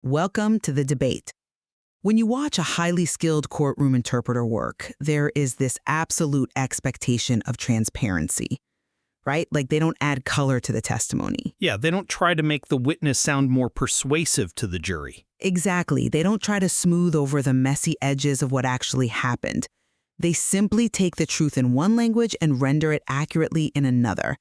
Welcome to the debate. When you watch a highly skilled courtroom interpreter work, there is this absolute expectation of transparency, right? Like they don't add color to the testimony. Yeah, they don't try to make the witness sound more persuasive to the jury. Exactly. They don't try to smooth over the messy edges of what actually happened. They simply take the truth in one language and render it accurately in another.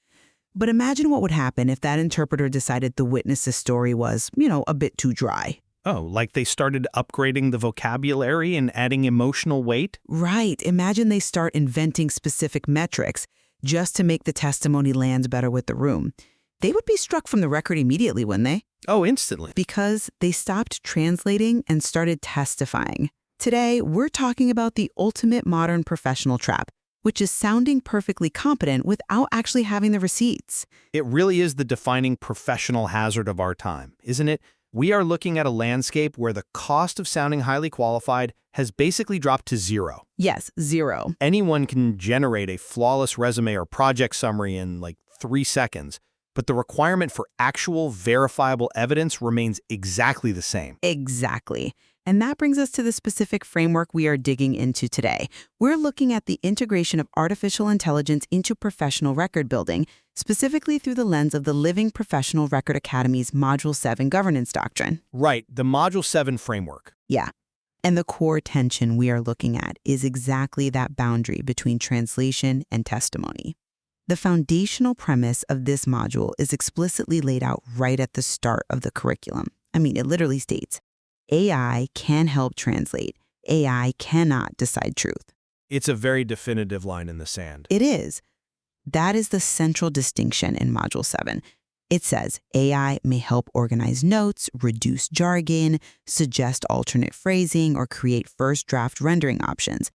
But imagine what would happen if that interpreter decided the witness's story was, a bit too dry. Oh, like they started upgrading the vocabulary and adding emotional weight? Right. Imagine they start inventing specific metrics just to make the testimony land better with the room. They would be struck from the record immediately, wouldn't they? Oh, instantly. Because they stopped translating and started testifying. Today, we're talking about the ultimate modern professional trap, which is sounding perfectly competent without actually having the receipts. It really is the defining professional hazard of our time, isn't it? We are looking at a landscape where the cost of sounding highly qualified has basically dropped to zero. Yes, zero. Anyone can generate a flawless resume or project summary in like 3 seconds, but the requirement for actual verifiable evidence remains exactly the same. Exactly. And that brings us to the specific framework we are digging into today. We're looking at the integration of artificial intelligence into professional record building, specifically through the lens of the Living Professional Record Academy's Module 7 governance doctrine. Right, the Module 7 framework. Yeah. And the core tension we are looking at is exactly that boundary between translation and testimony. The foundational premise of this module is explicitly laid out right at the start of the curriculum. It literally states, AI can help translate. AI cannot decide truth. It's a very definitive line in the sand. It is. That is the central distinction in Module 7. It says AI may help organize notes, reduce jargon, suggest alternate phrasing, or create first draft rendering options.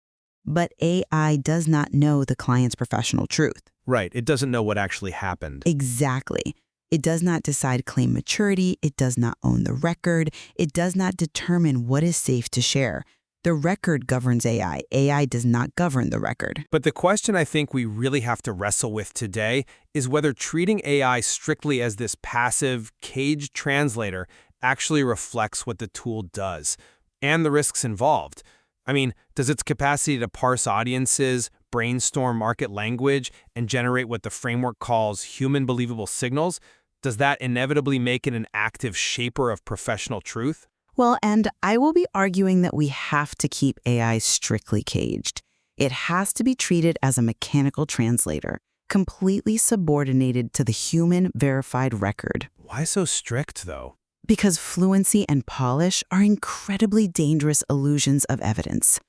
But AI does not know the client's professional truth. Right, it doesn't know what actually happened. Exactly. It does not decide claim maturity. It does not own the record. It does not determine what is safe to share. The record governs AI. AI does not govern the record. But the question I think we really have to wrestle with today is whether treating AI strictly as this passive, caged translator actually reflects what the tool does and the risks involved. Does its capacity to parse audiences, brainstorm market language, and generate what the framework calls human believable signals, does that inevitably make it an active shaper of professional truth? Well, and I will be arguing that we have to keep AI strictly caged. It has to be treated as a mechanical translator, completely subordinated to the human verified record. Why so strict, though? Because fluency and polish are incredibly dangerous illusions of evidence.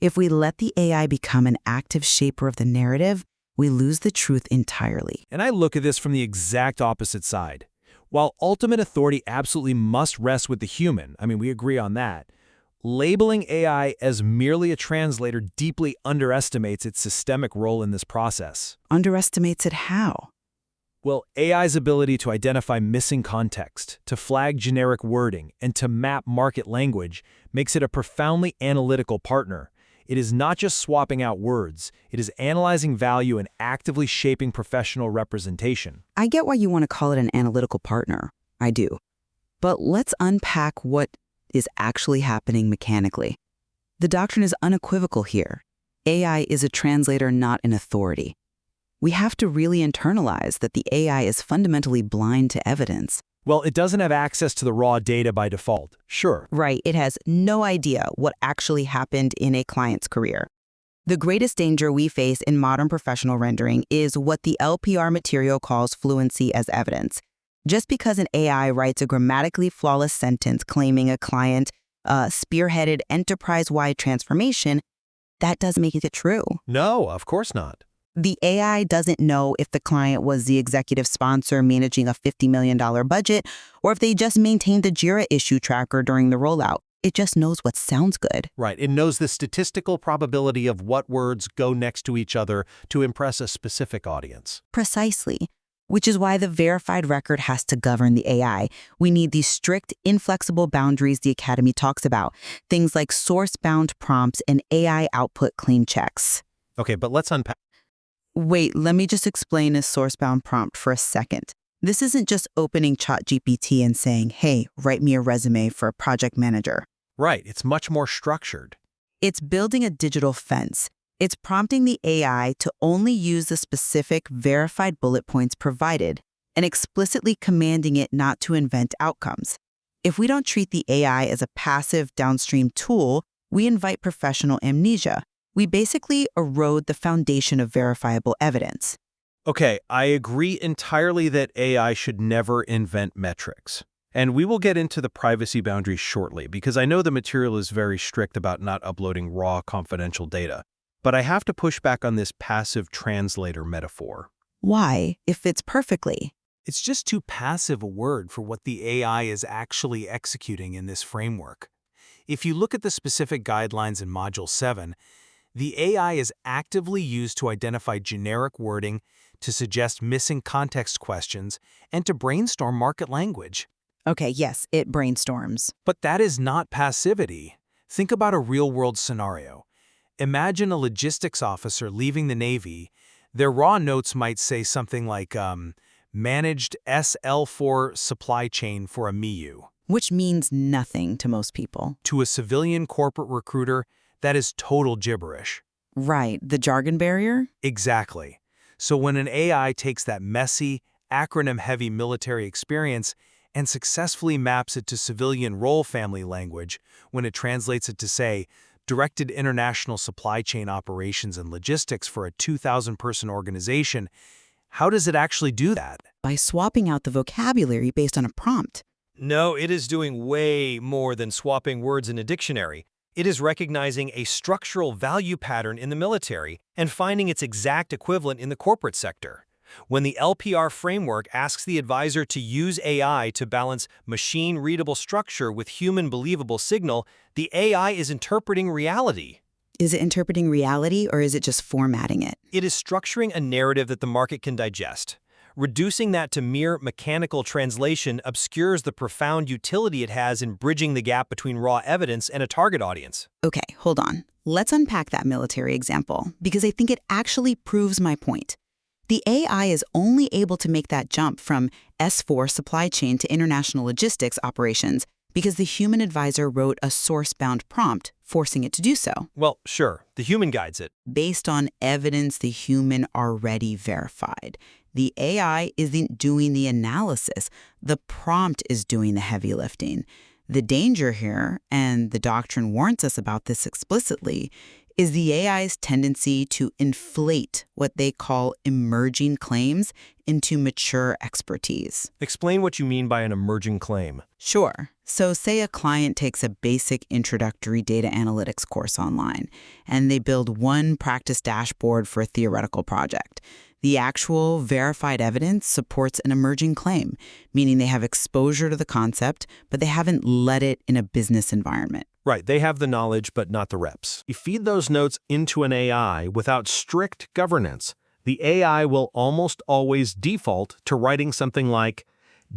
If we let the AI become an active shaper of the narrative, we lose the truth entirely. And I look at this from the exact opposite side. While ultimate authority absolutely must rest with the human, we agree on that, labeling AI as merely a translator deeply underestimates its systemic role in this process. Underestimates it how? Well, AI's ability to identify missing context, to flag generic wording, and to map market language makes it a profoundly analytical partner. It is not just swapping out words, it is analyzing value and actively shaping professional representation. I get why you want to call it an analytical partner. I do. But let's unpack what is actually happening mechanically. The doctrine is unequivocal here. AI is a translator, not an authority. We have to really internalize that the AI is fundamentally blind to evidence. Well, it doesn't have access to the raw data by default, sure. Right, it has no idea what actually happened in a client's career. The greatest danger we face in modern professional rendering is what the LPR material calls fluency as evidence. Just because an AI writes a grammatically flawless sentence claiming a client spearheaded enterprise-wide transformation, that doesn't make it true. No, of course not. The AI doesn't know if the client was the executive sponsor managing a $50 million budget or if they just maintained the JIRA issue tracker during the rollout. It just knows what sounds good. Right. It knows the statistical probability of what words go next to each other to impress a specific audience. Precisely. Which is why the verified record has to govern the AI. We need these strict, inflexible boundaries the Academy talks about. Things like source-bound prompts and AI output claim checks. Okay, but let's unpack. Wait, let me just explain a source-bound prompt for a second. This isn't just opening ChatGPT and saying, hey, write me a resume for a project manager. Right, it's much more structured. It's building a digital fence. It's prompting the AI to only use the specific verified bullet points provided and explicitly commanding it not to invent outcomes. If we don't treat the AI as a passive downstream tool, we invite professional amnesia. We basically erode the foundation of verifiable evidence. Okay, I agree entirely that AI should never invent metrics. And we will get into the privacy boundaries shortly, because I know the material is very strict about not uploading raw, confidential data. But I have to push back on this passive translator metaphor. Why, if it's perfectly? It's just too passive a word for what the AI is actually executing in this framework. If you look at the specific guidelines in Module 7, the AI is actively used to identify generic wording, to suggest missing context questions, and to brainstorm market language. Okay, yes, it brainstorms. But that is not passivity. Think about a real-world scenario. Imagine a logistics officer leaving the Navy. Their raw notes might say something like, managed SL4 supply chain for a MIU. Which means nothing to most people. To a civilian corporate recruiter, that is total gibberish. Right, the jargon barrier? Exactly. So when an AI takes that messy, acronym-heavy military experience and successfully maps it to civilian role family language, when it translates it to, say, directed international supply chain operations and logistics for a 2,000-person organization, how does it actually do that? By swapping out the vocabulary based on a prompt. No, it is doing way more than swapping words in a dictionary. It is recognizing a structural value pattern in the military and finding its exact equivalent in the corporate sector. When the LPR framework asks the advisor to use AI to balance machine-readable structure with human-believable signal, the AI is interpreting reality. Is it interpreting reality or is it just formatting it? It is structuring a narrative that the market can digest. Reducing that to mere mechanical translation obscures the profound utility it has in bridging the gap between raw evidence and a target audience. Okay, hold on. Let's unpack that military example, because I think it actually proves my point. The AI is only able to make that jump from S4 supply chain to international logistics operations because the human advisor wrote a source-bound prompt, forcing it to do so. Well, sure, the human guides it. Based on evidence the human already verified. The AI isn't doing the analysis. The prompt is doing the heavy lifting. The danger here, and the doctrine warns us about this explicitly, is the AI's tendency to inflate what they call emerging claims into mature expertise. Explain what you mean by an emerging claim. Sure. So say a client takes a basic introductory data analytics course online, and they build one practice dashboard for a theoretical project. The actual verified evidence supports an emerging claim, meaning they have exposure to the concept, but they haven't led it in a business environment. Right, they have the knowledge, but not the reps. You feed those notes into an AI without strict governance, the AI will almost always default to writing something like,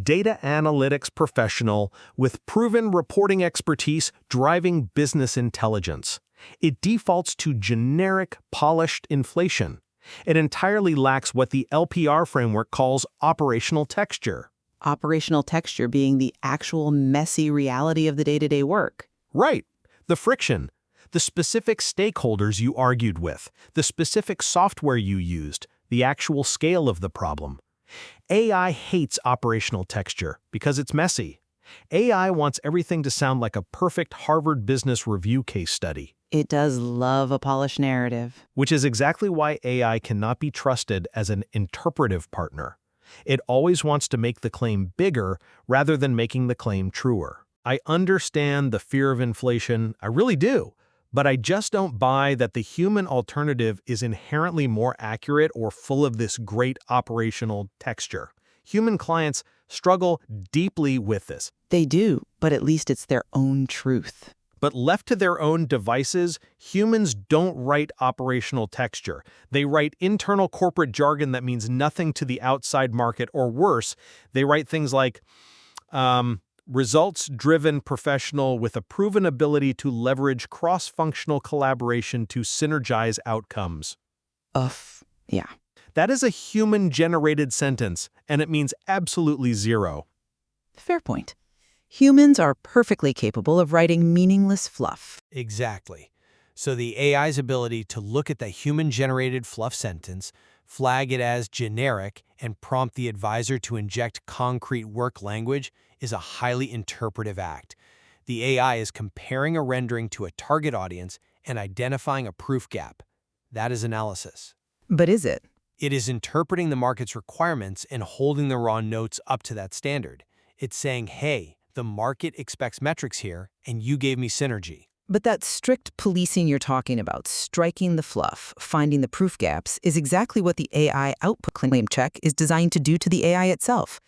data analytics professional with proven reporting expertise driving business intelligence. It defaults to generic, polished inflation. It entirely lacks what the LPR framework calls operational texture. Operational texture being the actual messy reality of the day-to-day work. Right. The friction, the specific stakeholders you argued with, the specific software you used, the actual scale of the problem. AI hates operational texture because it's messy. AI wants everything to sound like a perfect Harvard Business Review case study. It does love a polished narrative. Which is exactly why AI cannot be trusted as an interpretive partner. It always wants to make the claim bigger rather than making the claim truer. I understand the fear of inflation, I really do, but I just don't buy that the human alternative is inherently more accurate or full of this great operational texture. Human clients struggle deeply with this. They do, but at least it's their own truth. But left to their own devices, humans don't write operational texture. They write internal corporate jargon that means nothing to the outside market, or worse, they write things like, results-driven professional with a proven ability to leverage cross-functional collaboration to synergize outcomes. Yeah. That is a human-generated sentence, and it means absolutely zero. Fair point. Humans are perfectly capable of writing meaningless fluff. Exactly. So the AI's ability to look at the human-generated fluff sentence, flag it as generic, and prompt the advisor to inject concrete work language is a highly interpretive act. The AI is comparing a rendering to a target audience and identifying a proof gap. That is analysis. But is it? It is interpreting the market's requirements and holding the raw notes up to that standard. It's saying, hey, the market expects metrics here, and you gave me synergy. But that strict policing you're talking about, striking the fluff, finding the proof gaps, is exactly what the AI output claim check is designed to do to the AI itself.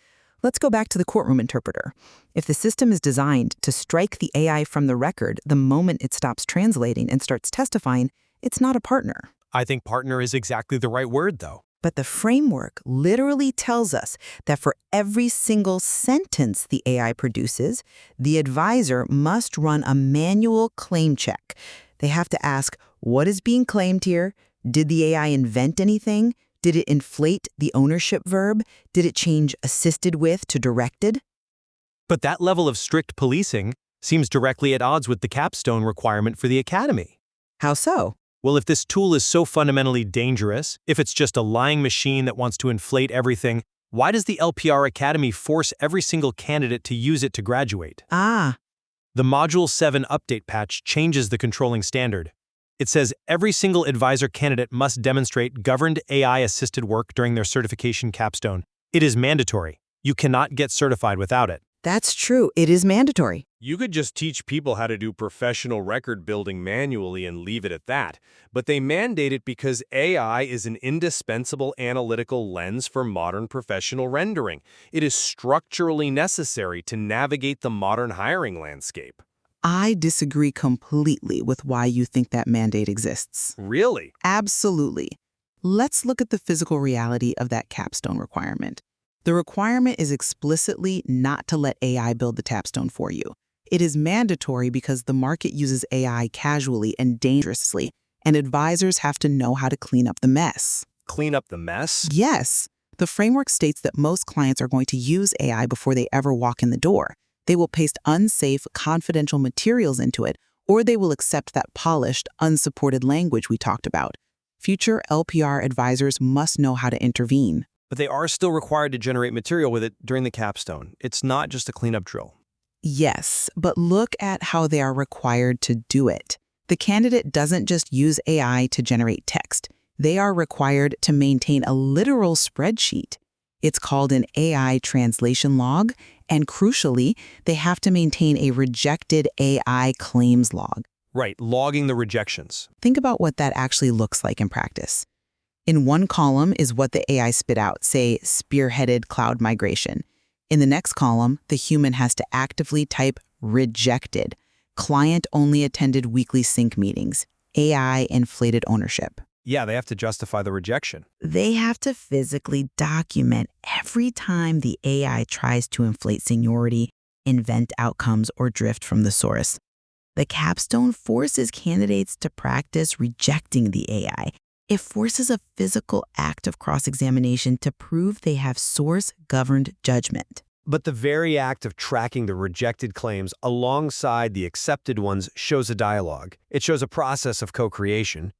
Let's go back to the courtroom interpreter. If the system is designed to strike the AI from the record the moment it stops translating and starts testifying, it's not a partner. I think partner is exactly the right word, though. But the framework literally tells us that for every single sentence the AI produces, the advisor must run a manual claim check. They have to ask, what is being claimed here? Did the AI invent anything? Did it inflate the ownership verb? Did it change assisted with to directed? But that level of strict policing seems directly at odds with the capstone requirement for the academy. How so? Well, if this tool is so fundamentally dangerous, if it's just a lying machine that wants to inflate everything, why does the LPR Academy force every single candidate to use it to graduate? Ah, The Module 7 update patch changes the controlling standard. It says every single advisor candidate must demonstrate governed AI-assisted work during their certification capstone. It is mandatory. You cannot get certified without it. that's true. It is mandatory. You could just teach people how to do professional record building manually and leave it at that, but they mandate it because AI is an indispensable analytical lens for modern professional rendering. It is structurally necessary to navigate the modern hiring landscape. I disagree completely with why you think that mandate exists. Really? Absolutely. Let's look at the physical reality of that capstone requirement. The requirement is explicitly not to let AI build the capstone for you. It is mandatory because the market uses AI casually and dangerously, and advisors have to know how to clean up the mess. Clean up the mess? Yes, the framework states that most clients are going to use AI before they ever walk in the door. They will paste unsafe, confidential materials into it, or they will accept that polished, unsupported language we talked about. Future LPR advisors must know how to intervene. But they are still required to generate material with it during the capstone. It's not just a cleanup drill. Yes, but look at how they are required to do it. The candidate doesn't just use AI to generate text. They are required to maintain a literal spreadsheet. It's called an AI translation log, and crucially, they have to maintain a rejected AI claims log. Right, logging the rejections. Think about what that actually looks like in practice. In one column is what the AI spit out, say, spearheaded cloud migration. In the next column, the human has to actively type rejected. Client only attended weekly sync meetings. AI inflated ownership. Yeah, they have to justify the rejection. They have to physically document every time the AI tries to inflate seniority, invent outcomes, or drift from the source. The capstone forces candidates to practice rejecting the AI. It forces a physical act of cross-examination to prove they have source-governed judgment. But the very act of tracking the rejected claims alongside the accepted ones shows a dialogue. It shows a process of co-creation.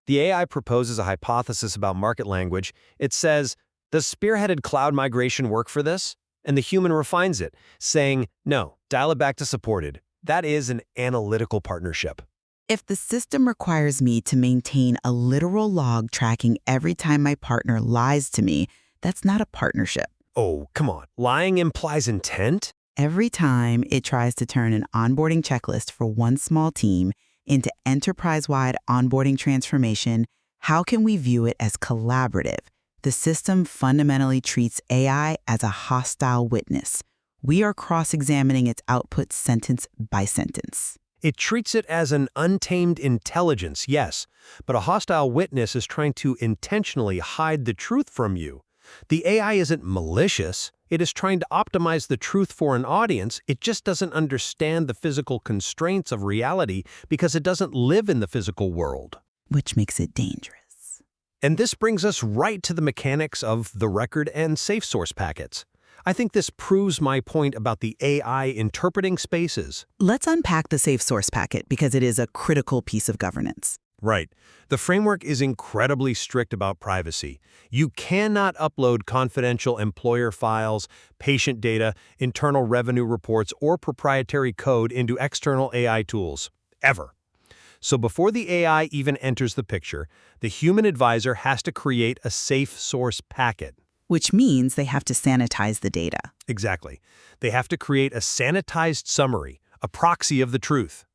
The AI proposes a hypothesis about market language. It says, does spearheaded cloud migration work for this? And the human refines it, saying, no, dial it back to supported. That is an analytical partnership. If the system requires me to maintain a literal log tracking every time my partner lies to me, that's not a partnership. Oh, come on. Lying implies intent? Every time it tries to turn an onboarding checklist for one small team into enterprise-wide onboarding transformation, how can we view it as collaborative? The system fundamentally treats AI as a hostile witness. We are cross-examining its output sentence by sentence. It treats it as an untamed intelligence, yes, but a hostile witness is trying to intentionally hide the truth from you. The AI isn't malicious. It is trying to optimize the truth for an audience. It just doesn't understand the physical constraints of reality because it doesn't live in the physical world. Which makes it dangerous. And this brings us right to the mechanics of the record and safe source packets. I think this proves my point about the AI interpreting spaces. Let's unpack the safe source packet because it is a critical piece of governance. Right. The framework is incredibly strict about privacy. You cannot upload confidential employer files, patient data, internal revenue reports, or proprietary code into external AI tools. Ever. So before the AI even enters the picture, the human advisor has to create a safe source packet. Which means they have to sanitize the data. Exactly. They have to create a sanitized summary, a proxy of the truth.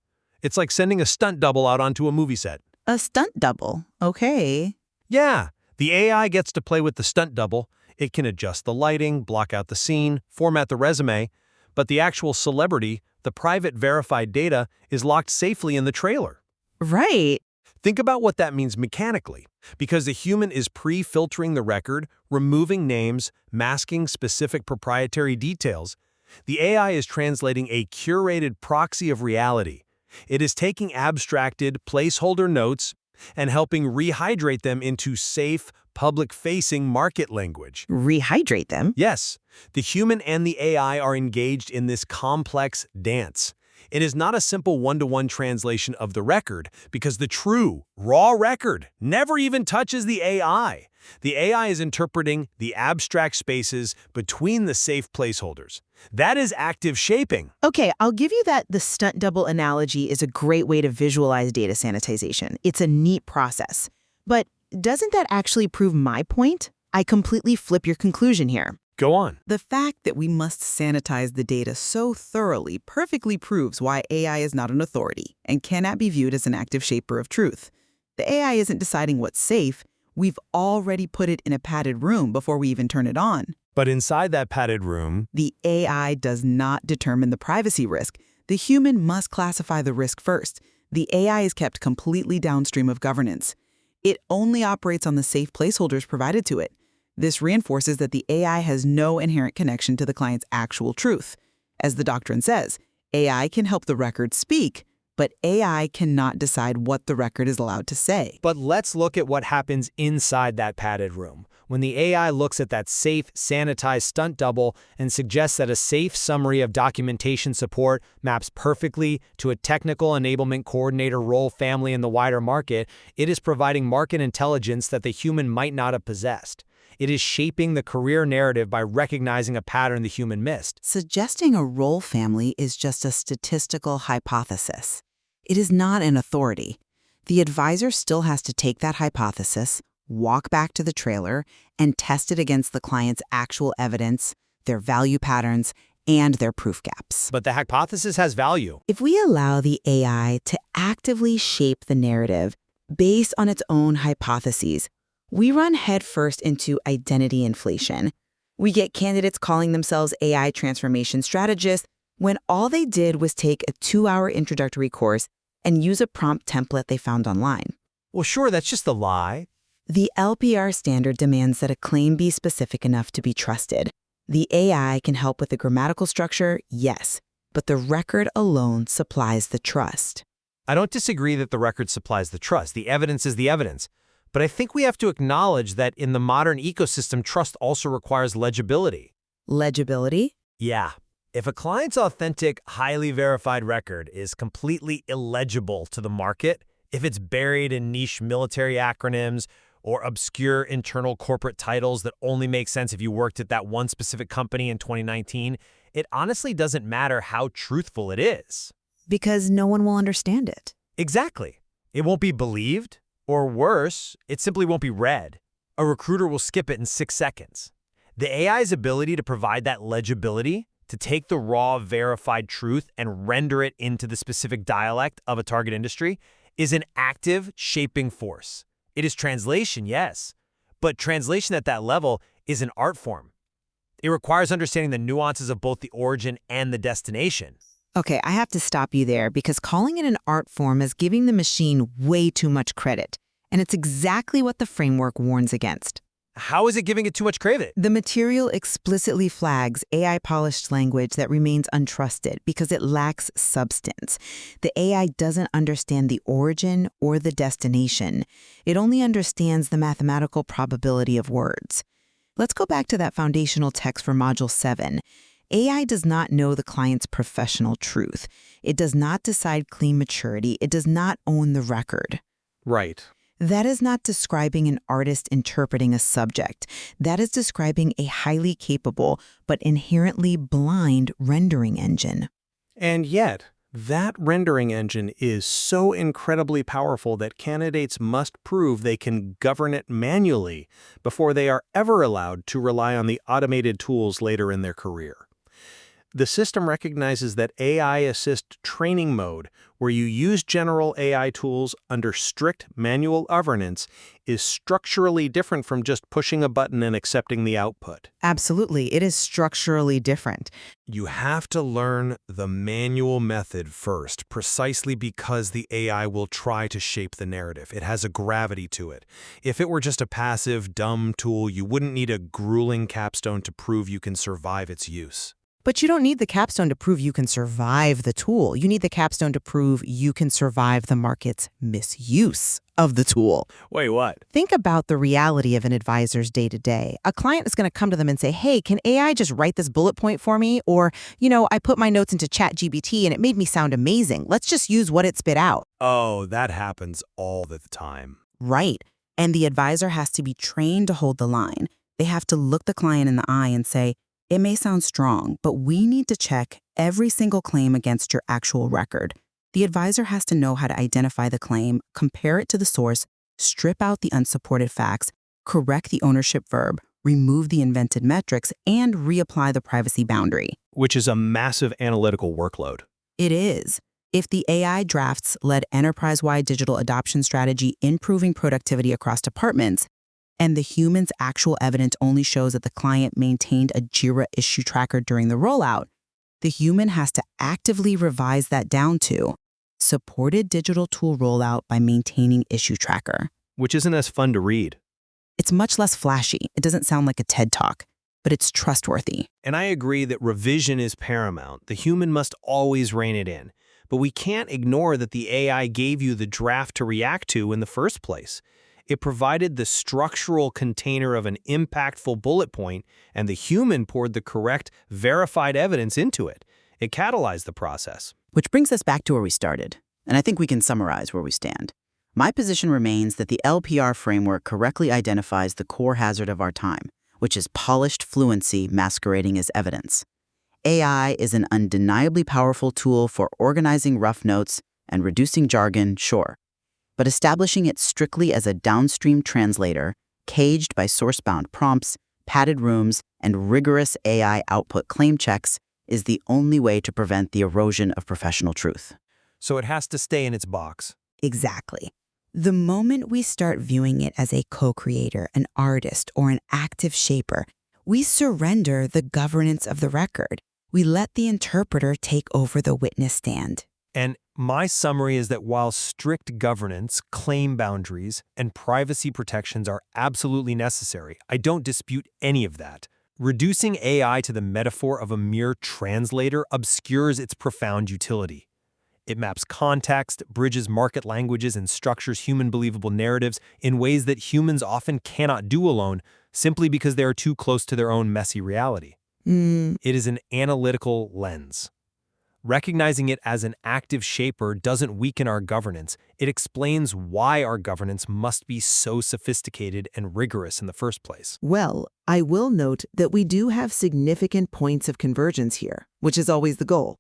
It's like sending a stunt double out onto a movie set. A stunt double, okay. Yeah, the AI gets to play with the stunt double. It can adjust the lighting, block out the scene, format the resume, but the actual celebrity, the private verified data, is locked safely in the trailer. Right. Think about what that means mechanically. Because the human is pre-filtering the record, removing names, masking specific proprietary details, the AI is translating a curated proxy of reality. It is taking abstracted, placeholder notes and helping rehydrate them into safe, public-facing market language. Rehydrate them? Yes, the human and the AI are engaged in this complex dance. It is not a simple one-to-one translation of the record because the true, raw record never even touches the AI. The AI is interpreting the abstract spaces between the safe placeholders. That is active shaping. Okay, I'll give you that the stunt double analogy is a great way to visualize data sanitization. It's a neat process. But doesn't that actually prove my point? I completely flip your conclusion here. Go on. The fact that we must sanitize the data so thoroughly perfectly proves why AI is not an authority and cannot be viewed as an active shaper of truth. The AI isn't deciding what's safe. We've already put it in a padded room before we even turn it on. But inside that padded room, The AI does not determine the privacy risk. The human must classify the risk first. The AI is kept completely downstream of governance. It only operates on the safe placeholders provided to it. This reinforces that the AI has no inherent connection to the client's actual truth. As the doctrine says, AI can help the record speak, but AI cannot decide what the record is allowed to say. But let's look at what happens inside that padded room. When the AI looks at that safe, sanitized stunt double and suggests that a safe summary of documentation support maps perfectly to a technical enablement coordinator role family in the wider market, it is providing market intelligence that the human might not have possessed. It is shaping the career narrative by recognizing a pattern the human missed. Suggesting a role family is just a statistical hypothesis. It is not an authority. The advisor still has to take that hypothesis, walk back to the trailer, and test it against the client's actual evidence, their value patterns, and their proof gaps. But the hypothesis has value. If we allow the AI to actively shape the narrative based on its own hypotheses, we run headfirst into identity inflation. We get candidates calling themselves AI transformation strategists when all they did was take a 2-hour introductory course and use a prompt template they found online. Well, sure, that's just a lie. The LPR standard demands that a claim be specific enough to be trusted. The AI can help with the grammatical structure, yes, but the record alone supplies the trust. I don't disagree that the record supplies the trust. The evidence is the evidence. But I think we have to acknowledge that in the modern ecosystem, trust also requires legibility. Legibility? Yeah. If a client's authentic, highly verified record is completely illegible to the market, if it's buried in niche military acronyms or obscure internal corporate titles that only make sense if you worked at that one specific company in 2019, it honestly doesn't matter how truthful it is. Because no one will understand it. Exactly. It won't be believed. Or worse, it simply won't be read. A recruiter will skip it in 6 seconds. The AI's ability to provide that legibility, to take the raw, verified truth and render it into the specific dialect of a target industry, is an active, shaping force. It is translation, yes, but translation at that level is an art form. It requires understanding the nuances of both the origin and the destination. Okay, I have to stop you there because calling it an art form is giving the machine way too much credit. And it's exactly what the framework warns against. How is it giving it too much credit? The material explicitly flags AI-polished language that remains untrusted because it lacks substance. The AI doesn't understand the origin or the destination. It only understands the mathematical probability of words. Let's go back to that foundational text for Module 7. AI does not know the client's professional truth. It does not decide clean maturity. It does not own the record. Right. That is not describing an artist interpreting a subject. That is describing a highly capable but inherently blind rendering engine. And yet, that rendering engine is so incredibly powerful that candidates must prove they can govern it manually before they are ever allowed to rely on the automated tools later in their career. The system recognizes that AI assist training mode, where you use general AI tools under strict manual governance, is structurally different from just pushing a button and accepting the output. Absolutely, it is structurally different. You have to learn the manual method first, precisely because the AI will try to shape the narrative. It has a gravity to it. If it were just a passive, dumb tool, you wouldn't need a grueling capstone to prove you can survive its use. But you don't need the capstone to prove you can survive the tool. You need the capstone to prove you can survive the market's misuse of the tool. Wait, what? Think about the reality of an advisor's day-to-day. A client is going to come to them and say, hey, can AI just write this bullet point for me? Or, I put my notes into ChatGPT and it made me sound amazing. Let's just use what it spit out. Oh, that happens all the time. Right. And the advisor has to be trained to hold the line. They have to look the client in the eye and say, it may sound strong, but we need to check every single claim against your actual record. The advisor has to know how to identify the claim, compare it to the source, strip out the unsupported facts, correct the ownership verb, remove the invented metrics, and reapply the privacy boundary. Which is a massive analytical workload. It is. If the AI drafts led enterprise-wide digital adoption strategy improving productivity across departments, and the human's actual evidence only shows that the client maintained a JIRA issue tracker during the rollout, the human has to actively revise that down to supported digital tool rollout by maintaining issue tracker. Which isn't as fun to read. It's much less flashy. It doesn't sound like a TED Talk, but it's trustworthy. And I agree that revision is paramount. The human must always rein it in. But we can't ignore that the AI gave you the draft to react to in the first place. It provided the structural container of an impactful bullet point, and the human poured the correct, verified evidence into it. It catalyzed the process. Which brings us back to where we started, and I think we can summarize where we stand. My position remains that the LPR framework correctly identifies the core hazard of our time, which is polished fluency masquerading as evidence. AI is an undeniably powerful tool for organizing rough notes and reducing jargon, sure. But establishing it strictly as a downstream translator, caged by source-bound prompts, padded rooms, and rigorous AI output claim checks, is the only way to prevent the erosion of professional truth. So it has to stay in its box. Exactly. The moment we start viewing it as a co-creator, an artist, or an active shaper, we surrender the governance of the record. We let the interpreter take over the witness stand. And my summary is that while strict governance, claim boundaries, and privacy protections are absolutely necessary, I don't dispute any of that. Reducing AI to the metaphor of a mere translator obscures its profound utility. It maps context, bridges market languages, and structures human-believable narratives in ways that humans often cannot do alone, simply because they are too close to their own messy reality. It is an analytical lens. Recognizing it as an active shaper doesn't weaken our governance. It explains why our governance must be so sophisticated and rigorous in the first place. Well, I will note that we do have significant points of convergence here, which is always the goal.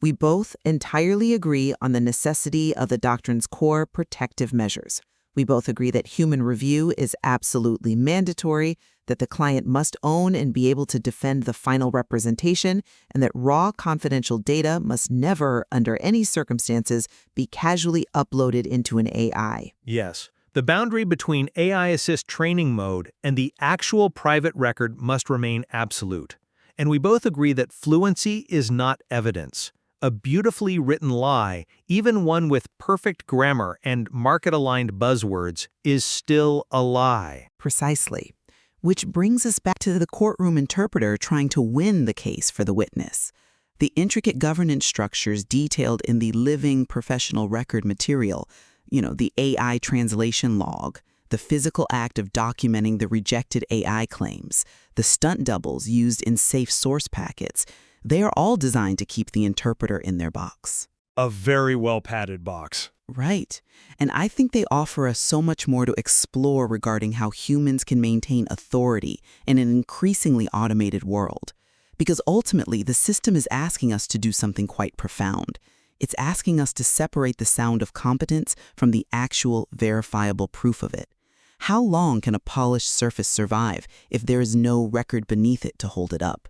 We both entirely agree on the necessity of the doctrine's core protective measures. We both agree that human review is absolutely mandatory, that the client must own and be able to defend the final representation, and that raw confidential data must never, under any circumstances, be casually uploaded into an AI. Yes. The boundary between AI assist training mode and the actual private record must remain absolute. And we both agree that fluency is not evidence. A beautifully written lie, even one with perfect grammar and market-aligned buzzwords, is still a lie. Precisely. Which brings us back to the courtroom interpreter trying to win the case for the witness. The intricate governance structures detailed in the living professional record material, the AI translation log, the physical act of documenting the rejected AI claims, the stunt doubles used in safe source packets, they are all designed to keep the interpreter in their box. A very well-padded box. Right. And I think they offer us so much more to explore regarding how humans can maintain authority in an increasingly automated world. Because ultimately, the system is asking us to do something quite profound. It's asking us to separate the sound of competence from the actual verifiable proof of it. How long can a polished surface survive if there is no record beneath it to hold it up?